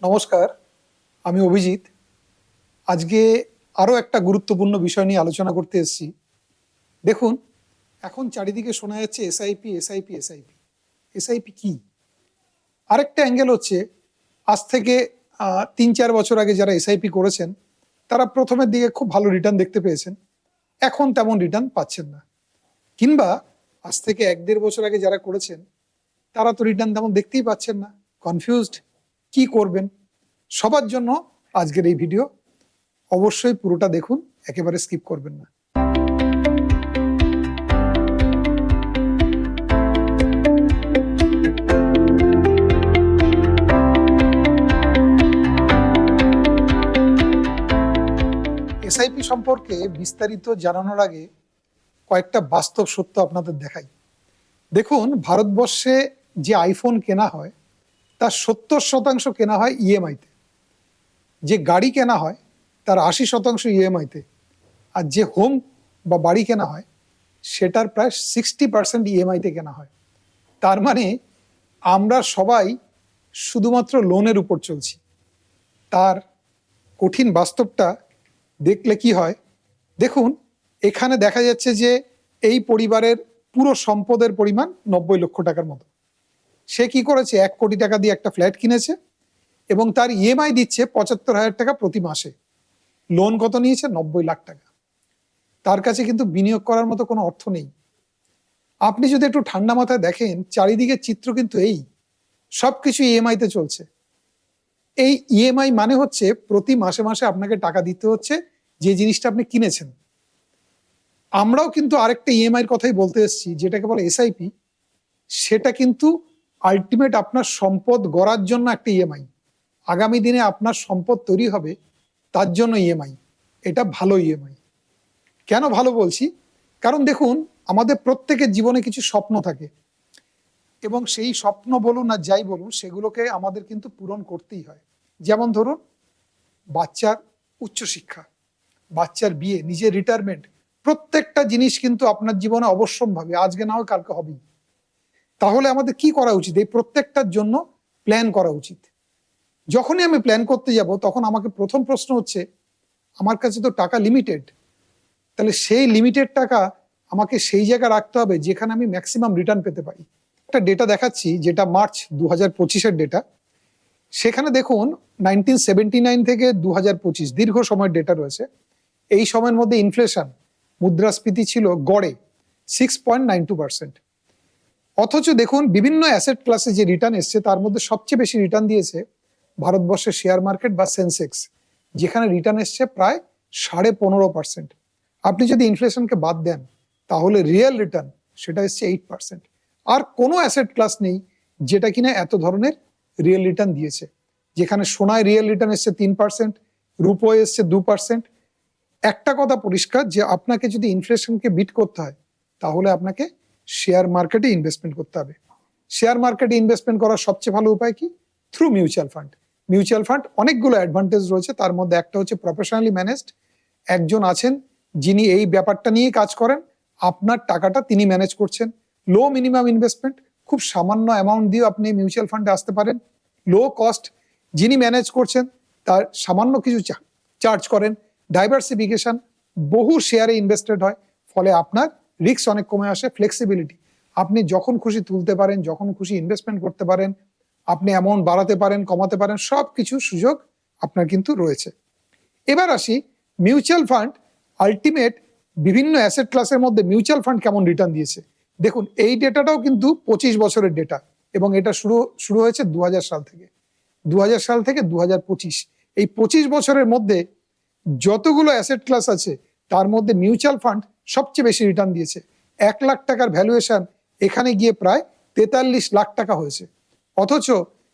নমস্কার, আমি অভিজিৎ। আজকে আরও একটা গুরুত্বপূর্ণ বিষয় নিয়ে আলোচনা করতে এসেছি। দেখুন, এখন চারিদিকে শোনা যাচ্ছে এসআইপি এসআইপি এসআইপি। এসআইপি কি? আরেকটা অ্যাঙ্গেল হচ্ছে, আজ থেকে ৩-৪ বছর আগে যারা এসআইপি করেছেন তারা প্রথমের দিকে খুব ভালো রিটার্ন দেখতে পেয়েছেন, এখন তেমন রিটার্ন পাচ্ছেন না। কিংবা আজ থেকে ১-১.৫ বছর আগে যারা করেছেন তারা তো রিটার্ন তেমন দেখতেই পাচ্ছেন না, কনফিউজড, কি করবেন। সবার জন্য আজকের এই ভিডিও, অবশ্যই পুরোটা দেখুন, একেবারে স্কিপ করবেন না। এসআইপি সম্পর্কে বিস্তারিত জানানোর আগে কয়েকটা বাস্তব সত্য আপনাদের দেখাই। দেখুন, ভারতবর্ষে যে আইফোন কেনা হয় তার ৭০% কেনা হয় ইএমআইতে, যে গাড়ি কেনা হয় তার ৮০% ইএমআইতে, আর যে হোম বা বাড়ি কেনা হয় সেটার প্রায় 60% ইএমআইতে কেনা হয়। তার মানে আমরা সবাই শুধুমাত্র লোনের উপর চলছি। তার কঠিন বাস্তবটা দেখলে কি হয়, দেখুন, এখানে দেখা যাচ্ছে যে এই পরিবারের পুরো সম্পদের পরিমাণ ৯০ লক্ষ টাকার মতো। সে কি করেছে, ১ কোটি টাকা দিয়ে একটা ফ্ল্যাট কিনেছে এবং তার ইএমআই দিচ্ছে ৭৫,০০০ টাকা প্রতি মাসে। লোন কত নিয়েছে? ৯০ লাখ টাকা। তার কাছে কিন্তু বিনিয়োগ করার মতো কোনো অর্থ নেই। আপনি যদি একটু ঠান্ডা মাথায় দেখেন, চারিদিকে চিত্র কিন্তু এই, সবকিছু ইএমআইতে চলছে। এই ইএমআই মানে হচ্ছে প্রতি মাসে মাসে আপনাকে টাকা দিতে হচ্ছে যে জিনিসটা আপনি কিনেছেন। আমরাও কিন্তু আরেকটা ইএমআইয়ের কথাই বলতে এসেছি, যেটাকে বলে এসআইপি। সেটা কিন্তু আলটিমেট আপনার সম্পদ গড়ার জন্য একটা ইএমআই। আগামী দিনে আপনার সম্পদ তৈরি হবে তার জন্য ইএমআই। এটা ভালো ইএমআই। কেন ভালো বলছি? কারণ দেখুন, আমাদের প্রত্যেকের জীবনে কিছু স্বপ্ন থাকে এবং সেই স্বপ্ন বলুন আর যাই বলুন, সেগুলোকে আমাদের কিন্তু পূরণ করতেই হয়। যেমন ধরুন, বাচ্চার উচ্চশিক্ষা, বাচ্চার বিয়ে, নিজের রিটায়ারমেন্ট, প্রত্যেকটা জিনিস কিন্তু আপনার জীবনে অবশ্যম্ভাবী, আজকে না হয় কালকে হবেই। তাহলে আমাদের কি করা উচিত? এই প্রত্যেকটার জন্য প্ল্যান করা উচিত। যখনই আমি প্ল্যান করতে যাব, তখন আমাকে প্রথম প্রশ্ন হচ্ছে, আমার কাছে তো টাকা লিমিটেড, তাহলে সেই লিমিটেড টাকা আমাকে সেই জায়গায় রাখতে হবে যেখানে আমি ম্যাক্সিমাম রিটার্ন পেতে পারি। একটা ডেটা দেখাচ্ছি, যেটা মার্চ ২০২৫-এর ডেটা। সেখানে দেখুন, 1979 থেকে ২০২৫ দীর্ঘ সময়ের ডেটা রয়েছে। এই সময়ের মধ্যে ইনফ্লেশন, মুদ্রাস্ফীতি ছিল গড়ে 6.92%। অথচ দেখুন, বিভিন্ন অ্যাসেট ক্লাসে যে রিটার্ন এসছে তার মধ্যে সবচেয়ে বেশি রিটার্ন দিয়েছে ভারতবর্ষের শেয়ার মার্কেট বা সেন্সেক্স, যেখানে রিটার্ন এসছে প্রায় 15.৫%। আপনি যদি ইনফ্লেশনকে বাদ দেন তাহলে রিয়েল রিটার্ন সেটা এসছে 8%। আর কোনো অ্যাসেট ক্লাস নেই যেটা কিনা এত ধরনের রিয়েল রিটার্ন দিয়েছে। যেখানে সোনায় রিয়েল রিটার্ন এসছে 3%, রূপোয় এসছে 2%। একটা কথা পরিষ্কার, যে আপনাকে যদি ইনফ্লেশনকে বিট করতে হয় তাহলে আপনাকে শেয়ার মার্কেটে ইনভেস্টমেন্ট করতে হবে। শেয়ার মার্কেটে ইনভেস্টমেন্ট করার সবচেয়ে ভালো উপায় কি? Through mutual fund. Mutual fund অনেকগুলো অ্যাডভান্টেজ রয়েছে, তার মধ্যে একটা হচ্ছে প্রফেশনালি ম্যানেজড। একজন আছেন যিনি এই ব্যাপারটা নিয়ে কাজ করেন, আপনার টাকাটা তিনি ম্যানেজ করছেন। লো মিনিমাম ইনভেস্টমেন্ট, খুব সামান্য অ্যামাউন্ট দিয়ে আপনি মিউচুয়াল ফান্ডে আসতে পারেন। লো কস্ট, যিনি ম্যানেজ করছেন তার সামান্য কিছু চার্জ করেন। ডাইভার্সিফিকেশন, বহু শেয়ারে ইনভেস্টেড হয়, ফলে আপনার রিস্ক অনেক কমে আসে। ফ্লেক্সিবিলিটি, আপনি যখন খুশি তুলতে পারেন, যখন খুশি ইনভেস্টমেন্ট করতে পারেন, আপনি অ্যামাউন্ট বাড়াতে পারেন, কমাতে পারেন, সব কিছু সুযোগ আপনার কিন্তু রয়েছে। এবার আসি মিউচুয়াল ফান্ড। আলটিমেট বিভিন্ন অ্যাসেট ক্লাসের মধ্যে মিউচুয়াল ফান্ড কেমন রিটার্ন দিয়েছে দেখুন। এই ডেটাটাও কিন্তু 25 বছরের ডেটা এবং এটা শুরু হয়েছে ২০০০ সাল থেকে। ২০০০ সাল থেকে ২০২৫, এই 25 বছরের মধ্যে যতগুলো অ্যাসেট ক্লাস আছে তার মধ্যে মিউচুয়াল ফান্ড সবচেয়ে বেশি রিটার্ন দিয়েছে। ১ লাখ টাকার ভ্যালুয়েশন এখানে গিয়ে প্রায় ৪৩ লাখ টাকা হয়েছে। অথচ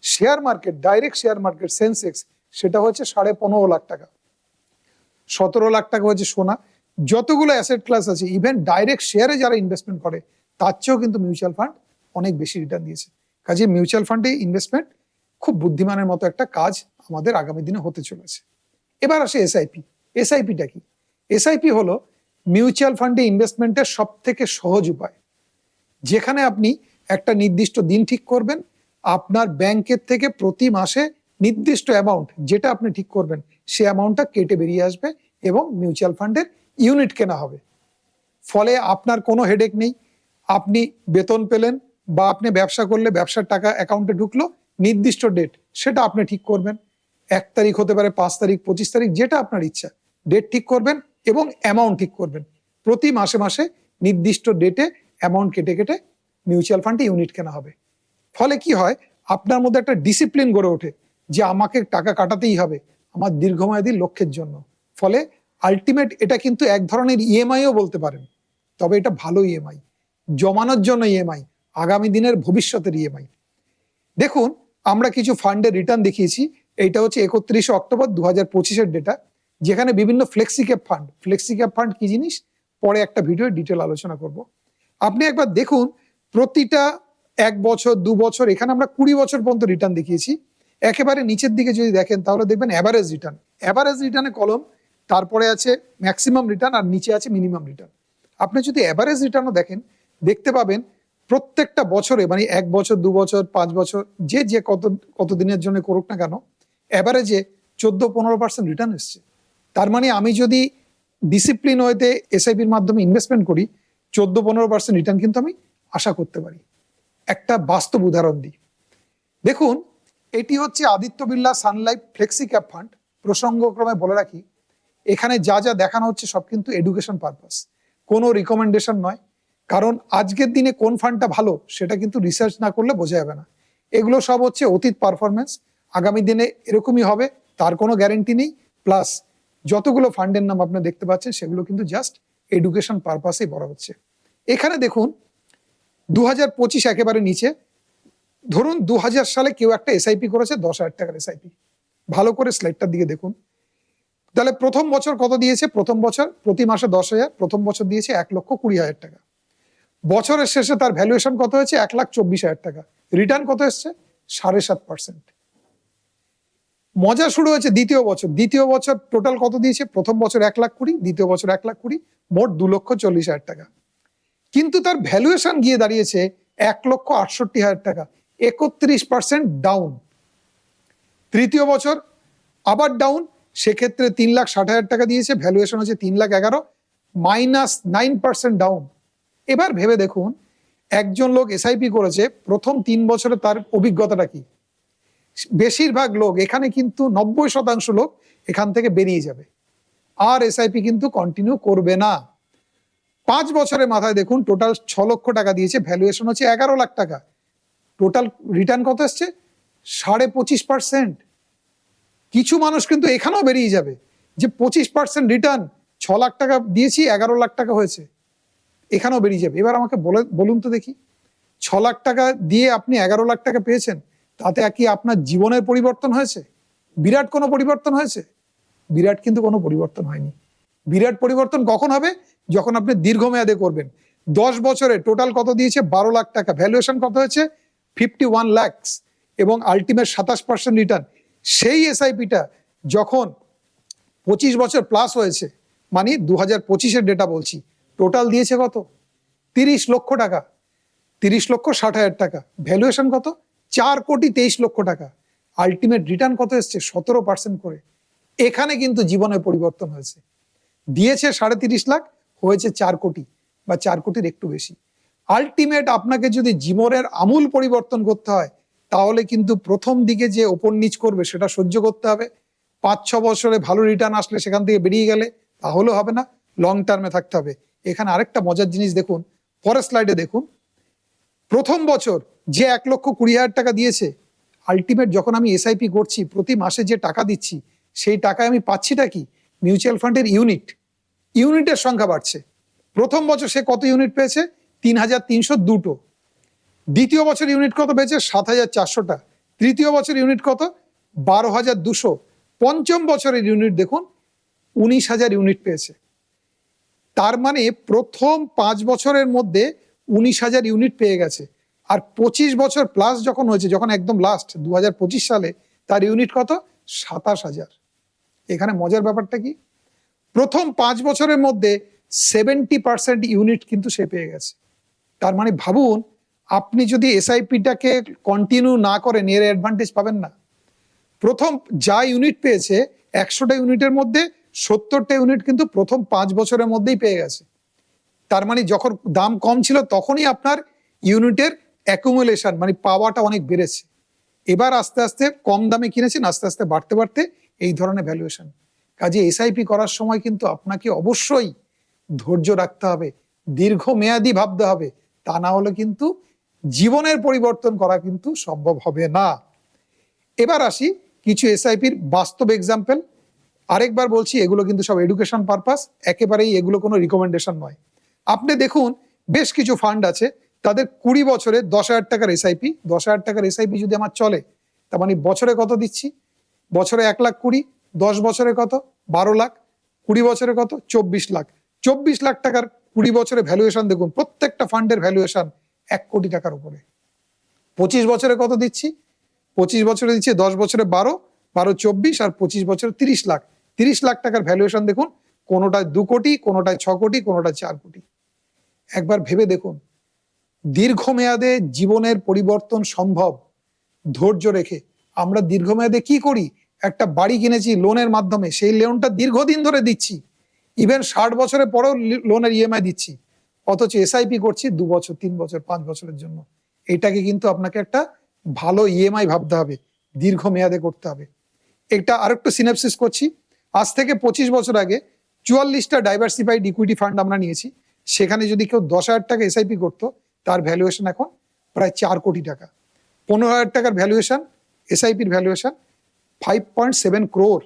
share market, direct share market Sensex, সেটা হচ্ছে ১৫.৫ লাখ টাকা। ১৭ লাখ টাকা হয়েছে সোনা। যতগুলো অ্যাসেট ক্লাস আছে, ইভেন ডাইরেক্ট শেয়ারে যারা ইনভেস্টমেন্ট করে তার চেয়েও কিন্তু মিউচুয়াল ফান্ড অনেক বেশি রিটার্ন দিয়েছে। কাজে মিউচুয়াল ফান্ডে ইনভেস্টমেন্ট খুব বুদ্ধিমানের মতো একটা কাজ আমাদের আগামী দিনে হতে চলেছে। এবার আসে এসআইপি। এসআইপিটা কি? এসআইপি হলো মিউচুয়াল ফান্ডে ইনভেস্টমেন্টের সব থেকে সহজ উপায়, যেখানে আপনি একটা নির্দিষ্ট দিন ঠিক করবেন, আপনার ব্যাংকের থেকে প্রতি মাসে নির্দিষ্ট অ্যামাউন্ট যেটা আপনি ঠিক করবেন সে অ্যামাউন্টটা কেটে বেরিয়ে আসবে এবং মিউচুয়াল ফান্ডের ইউনিট কেনা হবে। ফলে আপনার কোনো হেডেক নেই। আপনি বেতন পেলেন বা আপনি ব্যবসা করলে ব্যবসার টাকা অ্যাকাউন্টে ঢুকলো, নির্দিষ্ট ডেট সেটা আপনি ঠিক করবেন। 1 তারিখ হতে পারে, 5 তারিখ, 25 তারিখ, যেটা আপনার ইচ্ছা, ডেট ঠিক করবেন এবং অ্যামাউন্ট ঠিক করবেন। প্রতি মাসে মাসে নির্দিষ্ট ডেটে অ্যামাউন্ট কেটে কেটে মিউচুয়াল ফান্ডে ইউনিট কেনা হবে। ফলে কি হয়, আপনার মধ্যে একটা ডিসিপ্লিন গড়ে ওঠে যে আমাকে টাকা কাটাতেই হবে আমার দীর্ঘমেয়াদী লক্ষ্যের জন্য। ফলে আলটিমেট এটা কিন্তু এক ধরনের ইএমআইও বলতে পারেন, তবে এটা ভালো ইএমআই, জমানোর জন্য ইএমআই, আগামী দিনের ভবিষ্যতের ইএমআই। দেখুন, আমরা কিছু ফান্ডের রিটার্ন দেখিয়েছি। এইটা হচ্ছে 31 অক্টোবর 2025-এর ডেটা, যেখানে বিভিন্ন ফ্লেক্সিক্যাপ ফান্ড, ফ্লেক্সিক্যাপ ফান্ড কি জিনিস পরে একটা ভিডিও ডিটেল আলোচনা করব। আপনি একবার দেখুন, প্রতিটা 1 বছর 2 বছর, এখানে আমরা 20 বছর পর্যন্ত রিটার্ন দেখিয়েছি। একেবারে নিচের দিকে যদি দেখেন তাহলে দেখবেন অ্যাভারেজ রিটার্ন, অ্যাভারেজ রিটার্নে কলম, তারপরে আছে ম্যাক্সিমাম রিটার্ন আর নিচে আছে মিনিমাম রিটার্ন। আপনি যদি অ্যাভারেজ রিটার্নও দেখেন, দেখতে পাবেন প্রত্যেকটা বছরে, মানে 1 বছর 2 বছর 5 বছর, যে যে কত দিনের জন্য করুক না কেন, অ্যাভারেজে 14-15% রিটার্ন এসছে। তার মানে আমি যদি ডিসিপ্লিন ওয়েতে এসআইপির মাধ্যমে ইনভেস্টমেন্ট করি, 14-15% রিটার্ন কিন্তু আমি আশা করতে পারি। একটা বাস্তব উদাহরণ দিই। দেখুন, এটি হচ্ছে আদিত্য বিড়লা সান লাইফ ফ্লেক্সি ক্যাপ ফান্ড। প্রসঙ্গক্রমে বলে রাখি, এখানে যা যা দেখানো হচ্ছে সব কিন্তু এডুকেশন পারপাস, কোনো রিকমেন্ডেশন নয়। কারণ আজকের দিনে কোন ফান্ডটা ভালো সেটা কিন্তু রিসার্চ না করলে বোঝা যাবে না। এগুলো সব হচ্ছে অতীত পারফরমেন্স, আগামী দিনে এরকমই হবে তার কোনো গ্যারেন্টি নেই। প্লাস যতগুলো ফান্ডের নাম আপনি দেখতে পাচ্ছেন সেগুলো কিন্তু জাস্ট এডুকেশন পারপাসেই বলা হচ্ছে। এখানে দেখুন 2025 একেবারে নিচে, ধরুন 2000 সালে কেউ একটা এসআইপি করেছে 10,000 টাকার এসআইপি। ভালো করে স্লাইডটার দিকে দেখুন। তাহলে প্রথম বছর কত দিয়েছে? প্রথম বছর প্রতি মাসে 10,000, প্রথম বছর দিয়েছে 1,20,000 টাকা। বছরের শেষে তার ভ্যালুয়েশন কত হয়েছে? 1,24,000 টাকা। রিটার্ন কত এসছে? 7.5%। মজা শুরু হয়েছে দ্বিতীয় বছর। দ্বিতীয় বছর টোটাল কত দিয়েছে? প্রথম বছর 1,20,000, দ্বিতীয় বছর 1,20,000, মোট 2,40,000 টাকা। কিন্তু তার ভ্যালুয়েশন গিয়ে দাঁড়িয়েছে 1,68,000 টাকা, 31% ডাউন। তৃতীয় বছর আবার ডাউন, সেক্ষেত্রে 3,60,000 টাকা দিয়েছে, ভ্যালুয়েশন হচ্ছে 3,11,000, -9% ডাউন। এবার ভেবে দেখুন, একজন লোক এসআইপি করেছে, প্রথম 3 বছরে তার অভিজ্ঞতাটা কি? বেশিরভাগ লোক, এখানে কিন্তু 90% লোক এখান থেকে বেরিয়ে যাবে, আর এসআইপি কিন্তু কন্টিনিউ করবে না। 5 বছরের মাথায় দেখুন টোটাল 6 লক্ষ টাকা দিয়েছে, ভ্যালুয়েশন হচ্ছে 11 লাখ টাকা। টোটাল রিটার্ন কত এসছে? 25.5%। কিছু মানুষ কিন্তু এখানেও বেরিয়ে যাবে যে 25% রিটার্ন, 6 লাখ টাকা দিয়েছি 11 লাখ টাকা হয়েছে, এখানেও বেরিয়ে যাবে। এবার আমাকে বলুন তো দেখি, 6 লাখ টাকা দিয়ে আপনি 11 লাখ টাকা পেয়েছেন, তাতে কি আপনার জীবনের পরিবর্তন হয়েছে? বিরাট কোনো পরিবর্তন হয়েছে? বিরাট কিন্তু কোনো পরিবর্তন হয়নি। বিরাট পরিবর্তন কখন হবে? যখন আপনি দীর্ঘমেয়াদে করবেন। 10 বছরে টোটাল কত দিয়েছে? 12 লাখ টাকা। ভ্যালুয়েশন কত হয়েছে? 51 লাখ, এবং আলটিমেট 27% রিটার্ন। সেই এসআইপিটা যখন 25 বছর প্লাস হয়েছে, মানে 2025-এর ডেটা বলছি, টোটাল দিয়েছে কত? 30 লক্ষ টাকা, 30,60,000 টাকা। ভ্যালুয়েশন কত? 4,23,00,000 টাকা। আলটিমেট রিটার্ন কত এসছে? 17% করে। এখানে কিন্তু জীবনের পরিবর্তন হয়েছে। দিয়েছে 30.5 লাখ, হয়েছে 4 কোটি বা 4 কোটির একটু বেশি। আলটিমেট আপনাকে যদি জীবনের আমূল পরিবর্তন করতে হয়, তাহলে কিন্তু প্রথম দিকে যে ওপর নিচ করবে সেটা সহ্য করতে হবে। 5-6 বছরে ভালো রিটার্ন আসলে সেখান থেকে বেরিয়ে গেলে তাহলে হবে না, লং টার্মে থাকতে হবে। এখানে আরেকটা মজার জিনিস দেখুন, পরের স্লাইডে দেখুন। প্রথম বছর যে 1,20,000 টাকা দিয়েছে, আলটিমেট যখন আমি এসআইপি করছি, প্রতি মাসে যে টাকা দিচ্ছি, সেই টাকায় আমি পাচ্ছিটা কি? মিউচুয়াল ফান্ডের ইউনিট। ইউনিটের সংখ্যা বাড়ছে। প্রথম বছর সে কত ইউনিট পেয়েছে? 3,302টো। দ্বিতীয় বছর ইউনিট কত পেয়েছে? 7,400টা। তৃতীয় বছর ইউনিট কত? 12,200। পঞ্চম বছরের ইউনিট দেখুন 19,000 ইউনিট পেয়েছে। তার মানে প্রথম 5 বছরের মধ্যে 19,000 ইউনিট পেয়ে গেছে। আর 25 বছর প্লাস যখন হয়েছে, যখন একদম লাস্ট 2025 সালে, তার ইউনিট কত? 27,000। এখানে মজার ব্যাপারটা কি? প্রথম 5 বছরের মধ্যে 70% ইউনিট কিন্তু সে পেয়ে গেছে। তার মানে ভাবুন, আপনি যদি এসআইপিটাকে কন্টিনিউ না করেন, এর অ্যাডভান্টেজ পাবেন না। প্রথম যা ইউনিট পেয়েছে 100টা ইউনিটের মধ্যে 70টা ইউনিট কিন্তু প্রথম 5 বছরের মধ্যেই পেয়ে গেছে। তার মানে যখন দাম কম ছিল তখনই আপনার ইউনিটের অ্যাকুমুলেশন মানে পাওয়াটা অনেক বেড়েছে। এবার আস্তে আস্তে কম দামে কিনেছেন, আস্তে আস্তে বাড়তে বাড়তে এই ধরনের ভ্যালুয়েশন। কাজে এসআইপি করার সময় কিন্তু আপনাকে অবশ্যই ধৈর্য রাখতে হবে, দীর্ঘমেয়াদী ভাবতে হবে, তা না হলে কিন্তু জীবনের পরিবর্তন করা কিন্তু সম্ভব হবে না। এবার আসি কিছু এসআইপির বাস্তব এক্সাম্পল। আরেকবার বলছি, এগুলো কিন্তু সব এডুকেশন পারপাস, একেবারেই এগুলো কোনো রিকমেন্ডেশন নয়। আপনি দেখুন বেশ কিছু ফান্ড আছে, তাদের 20 বছরে 10,000 টাকার এসআইপি, 10,000 টাকার এসআইপি যদি আমার চলে, তার মানে বছরে কত দিচ্ছি? বছরে 1,20,000, 10 বছরে কত? 12 লাখ, 20 বছরে কত? 24 লাখ। 24 লাখ টাকার 20 বছরে ভ্যালুয়েশন দেখুন, প্রত্যেকটা ফান্ডের ভ্যালুয়েশন 1 কোটি টাকার উপরে। 25 বছরে কত দিচ্ছি? 25 বছরে দিচ্ছে 10 বছরে 12, 12 24 আর 25 বছরে 30 লাখ। 30 লাখ টাকার ভ্যালুয়েশন দেখুন, কোনোটায় 2 কোটি, কোনোটায় 6 কোটি, কোনোটায় 4 কোটি। একবার ভেবে দেখুন, দীর্ঘমেয়াদে জীবনের পরিবর্তন সম্ভব ধৈর্য রেখে। আমরা দীর্ঘমেয়াদে কি করি? একটা বাড়ি কিনেছি লোনের মাধ্যমে, সেই লোনটা দীর্ঘদিন ধরে দিচ্ছি, ইভেন 60 বছরের পরেও লোনের ইএমআই দিচ্ছি, অথচ এসআইপি করছি 2 বছর, 3 বছর, 5 বছরের জন্য। এটাকে কিন্তু আপনাকে একটা ভালো ইএমআই ভাবতে হবে, দীর্ঘমেয়াদে করতে হবে। এটা আরেকটু সিনাপসিস করছি। আজ থেকে 25 বছর আগে 44টা ডাইভার্সিফাইড ইকুইটি ফান্ড আমরা নিয়েছি। সেখানে যদি কেউ 10,000 টাকা এসআইপি করতো, তার ভ্যালুয়েশন এখন প্রায় 4 কোটি টাকা। 15,000 টাকার ভ্যালুয়েশন, এসআইপির ভ্যালুয়েশন 5.7 ক্রোর।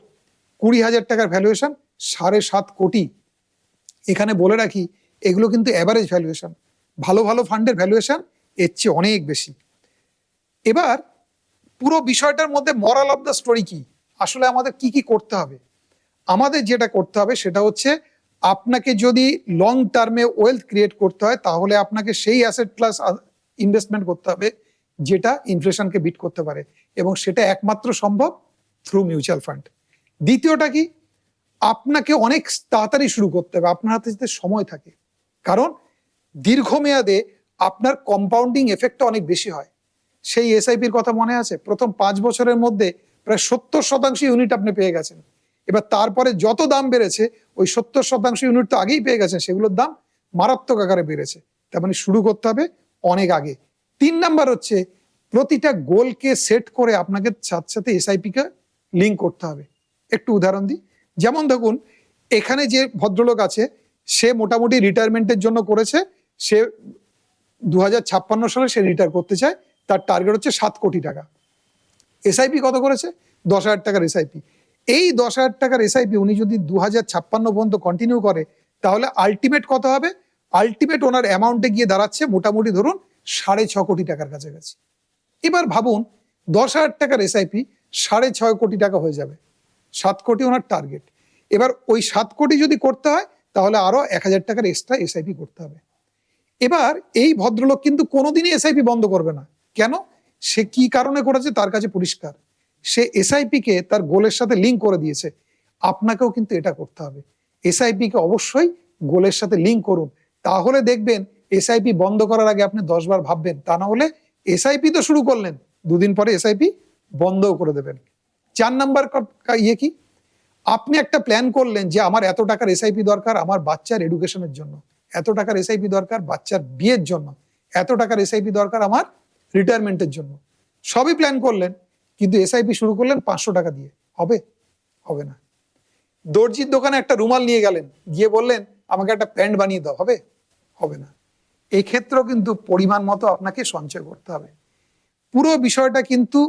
20,000 টাকার ভ্যালুয়েশন 7.5 কোটি। এখানে বলে রাখি, এগুলো কিন্তু অ্যাভারেজ ভ্যালুয়েশন, ভালো ভালো ফান্ডের ভ্যালুয়েশন এর চেয়ে অনেক বেশি। এবার পুরো বিষয়টার মধ্যে মরাল অফ দ্য স্টোরি কি? আসলে আমাদের কি কি করতে হবে? আমাদের যেটা করতে হবে সেটা হচ্ছে, আপনাকে যদি লং টার্মে ওয়েলথ ক্রিয়েট করতে হয়, তাহলে আপনাকে সেই অ্যাসেট ক্লাস ইনভেস্টমেন্ট করতে হবে যেটা ইনফ্লেশনকে বিট করতে পারে, এবং সেটা একমাত্র সম্ভব থ্রু মিউচুয়াল ফান্ড। দ্বিতীয়টা কি? আপনাকে অনেক তাড়াতাড়ি শুরু করতে হবে, আপনার হাতে যাতে সময় থাকে, কারণ দীর্ঘমেয়াদে আপনার কম্পাউন্ডিং এফেক্টটা অনেক বেশি হয়। সেই এসআইপির কথা মনে আছে? প্রথম 5 বছরের মধ্যে প্রায় 70% ইউনিট আপনি পেয়ে গেছেন। এবার তারপরে যত দাম বেড়েছে, ওই 70% ইউনিট তো আগেই পেয়ে গেছেন, সেগুলোর দাম মারাত্মক আকারে বেড়েছে। তার মানে শুরু করতে হবে অনেক আগে। 3 নাম্বার হচ্ছে, প্রতিটা গোলকে সেট করে আপনাকে সাথে সাথে এসআইপিকে লিঙ্ক করতে হবে। একটু উদাহরণ দিই, যেমন দেখুন এখানে যে ভদ্রলোক আছে, সে মোটামুটি রিটায়ারমেন্টের জন্য করেছে, সে 2056 সালে সে রিটায়ার করতে চায়, তার টার্গেট হচ্ছে 7 কোটি টাকা। এসআইপি কত করেছে? 10,000 টাকার এসআইপি। এই 10,000 টাকার এসআইপি উনি যদি 2056 পর্যন্ত কন্টিনিউ করে, তাহলে আলটিমেট কত হবে? আলটিমেট ওনার অ্যামাউন্টে গিয়ে দাঁড়াচ্ছে মোটামুটি ধরুন 6.5 কোটি টাকার কাছাকাছি। এবার ভাবুন, 10,000 টাকার এসআইপি 6.5 কোটি টাকা হয়ে যাবে, 7 কোটি ওনার টার্গেট। এবার ওই 7 কোটি যদি করতে হয়, তাহলে আরো 1,000 টাকার এক্সট্রা এসআইপি করতে হবে। এবার এই ভদ্রলোক কিন্তু কোনোদিনই এসআইপি বন্ধ করবে না। কেন? সে কি কারণে করেছে তার কাছে পরিষ্কার। সে এসআইপি কে তার গোলের সাথে লিঙ্ক করে দিয়েছে। আপনাকেও কিন্তু এটা করতে হবে, এসআইপি কে অবশ্যই গোলের সাথে লিঙ্ক করুন, তাহলে দেখবেন এসআইপি বন্ধ করার আগে আপনি 10 বার ভাববেন। তা না হলে এসআইপি তো শুরু করলেন, 2 দিন পরে এসআইপি বন্ধও করে দেবেন। 4 নাম্বার ইয়ে কি? আপনি একটা প্ল্যান করলেন যে আমার এত টাকার এসআইপি দরকার আমার বাচ্চার এডুকেশনের জন্য, এত টাকার এসআইপি দরকার বাচ্চার বিয়ের জন্য, এত টাকার এসআইপি দরকার আমার রিটায়ারমেন্টের জন্য। সবই প্ল্যান করলেন, কিন্তু এসআইপি শুরু করলেন 500 টাকা দিয়ে। হবে? হবে না। দর্জির দোকানে একটা রুমাল নিয়ে গেলেন, গিয়ে বললেন আমাকে একটা প্যান্ট বানিয়ে দাও, হবে? হবে না। এই ক্ষেত্রেও কিন্তু পরিমাণ মতো আপনাকে সঞ্চয় করতে হবে। পুরো বিষয়টা কিন্তু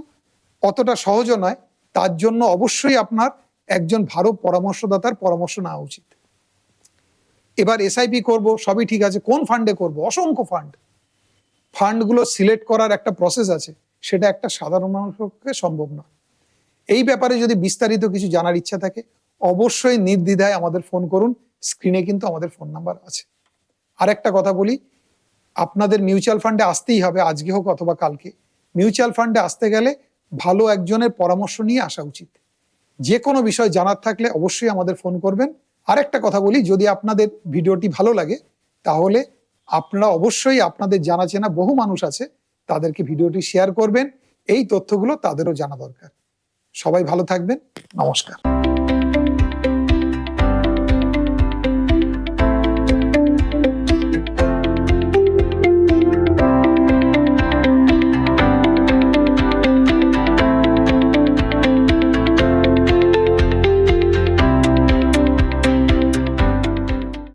অতটা সহজও নয়, তার জন্য অবশ্যই আপনার একজন ভালো পরামর্শদাতার পরামর্শ নেওয়া উচিত। এবার এসআইপি করব, সবই ঠিক আছে, কোন ফান্ডে করব? অসংখ্য ফান্ডগুলো সিলেক্ট করার একটা প্রসেস আছে, সেটা একটা সাধারণ মানুষের পক্ষে সম্ভব না। এই ব্যাপারে যদি বিস্তারিত কিছু জানার ইচ্ছা থাকে, অবশ্যই নির্দ্বিধায় আমাদের ফোন করুন, স্ক্রিনে কিন্তু আমাদের ফোন নাম্বার আছে। আর একটা কথা বলি, আপনাদের মিউচুয়াল ফান্ডে আসতেই হবে, আজকে হোক অথবা কালকে। মিউচুয়াল ফান্ডে আসতে গেলে ভালো একজনের পরামর্শ নিয়ে আসা উচিত। যে কোনো বিষয় জানার থাকলে অবশ্যই আমাদের ফোন করবেন। আর একটা কথা বলি, যদি আপনাদের ভিডিওটি ভালো লাগে, তাহলে আপনারা অবশ্যই আপনাদের জানা চেনা বহু মানুষ আছে, তাদেরকে ভিডিওটি শেয়ার করবেন। এই তথ্যগুলো তাদেরও জানা দরকার। সবাই ভালো থাকবেন। নমস্কার।